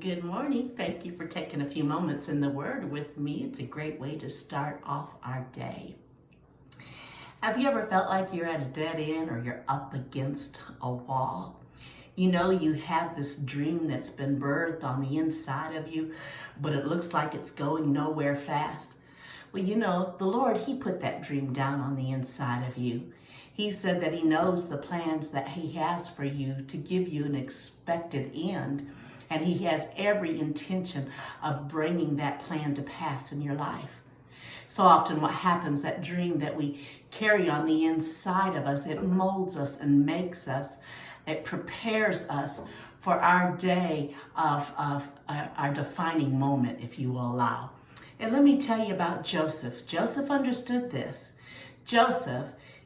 Good morning. Thank you for taking a few moments in the Word with me. It's a great way to start off our day. Have you ever felt like you're at a dead end or you're up against a wall? You know, you have this dream that's been birthed on the inside of you, but it looks like it's going nowhere fast. Well, you know, the Lord, He put that dream down on the inside of you. He said that He knows the plans that He has for you to give you an expected end. And He has every intention of bringing that plan to pass in your life. So often what happens, that dream that we carry on the inside of us, it molds us and makes us, it prepares us for our day of our defining moment, if you will allow. And let me tell you about Joseph. Joseph understood this. Joseph,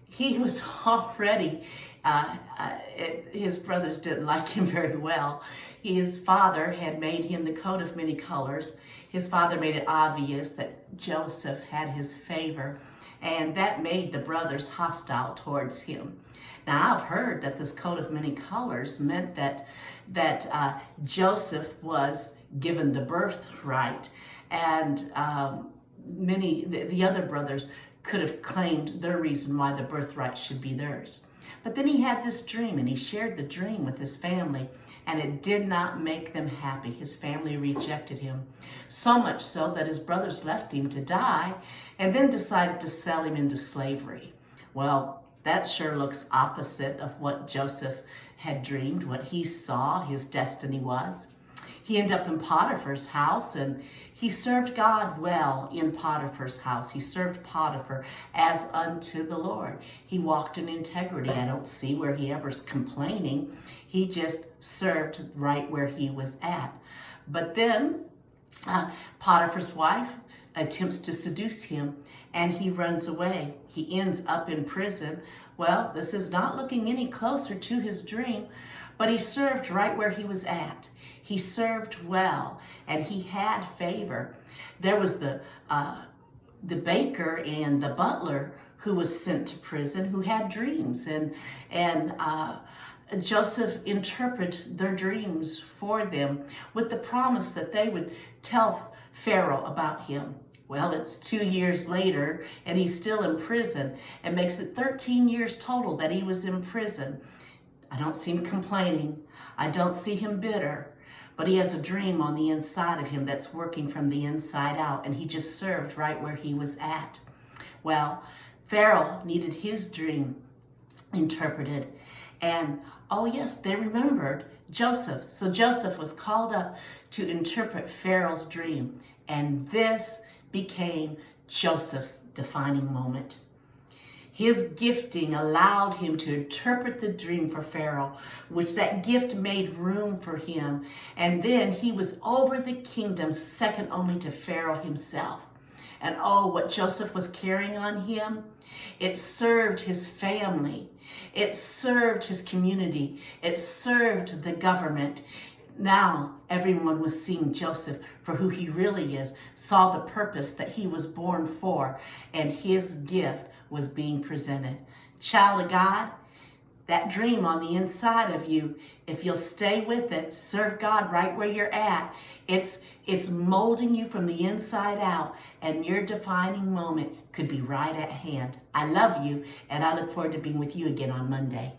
he was already, his brothers didn't like him very well. His father had made him the coat of many colors. His father made it obvious that Joseph had his favor, and that made the brothers hostile towards him. Now, I've heard that this coat of many colors meant that Joseph was given the birthright, and the other brothers could have claimed their reason why the birthright should be theirs. But then he had this dream, and he shared the dream with his family, and it did not make them happy. His family rejected him, so much so that his brothers left him to die and then decided to sell him into slavery. Well, that sure looks opposite of what Joseph had dreamed, what he saw his destiny was. He ended up in Potiphar's house, and he served God well in Potiphar's house. He served Potiphar as unto the Lord. He walked in integrity. I don't see where he ever's complaining. He just served right where he was at. But then Potiphar's wife attempts to seduce him, and he runs away. He ends up in prison. Well, this is not looking any closer to his dream, but he served right where he was at. He served well, and he had favor. There was the baker and the butler who was sent to prison, who had dreams, and Joseph interpreted their dreams for them with the promise that they would tell Pharaoh about him. Well, it's 2 years later, and he's still in prison. It makes it 13 years total that he was in prison. I don't see him complaining. I don't see him bitter. But he has a dream on the inside of him that's working from the inside out, and he just served right where he was at. Well, Pharaoh needed his dream interpreted, and oh yes, they remembered Joseph. So Joseph was called up to interpret Pharaoh's dream, and this became Joseph's defining moment. His gifting allowed him to interpret the dream for Pharaoh, which that gift made room for him. And then he was over the kingdom, second only to Pharaoh himself. And oh, what Joseph was carrying on him, it served his family. It served his community. It served the government. Now everyone was seeing Joseph for who he really is, saw the purpose that he was born for, and his gift was being presented. Child of God, that dream on the inside of you, if you'll stay with it, serve God right where you're at, it's molding you from the inside out, and your defining moment could be right at hand. I love you, and I look forward to being with you again on Monday.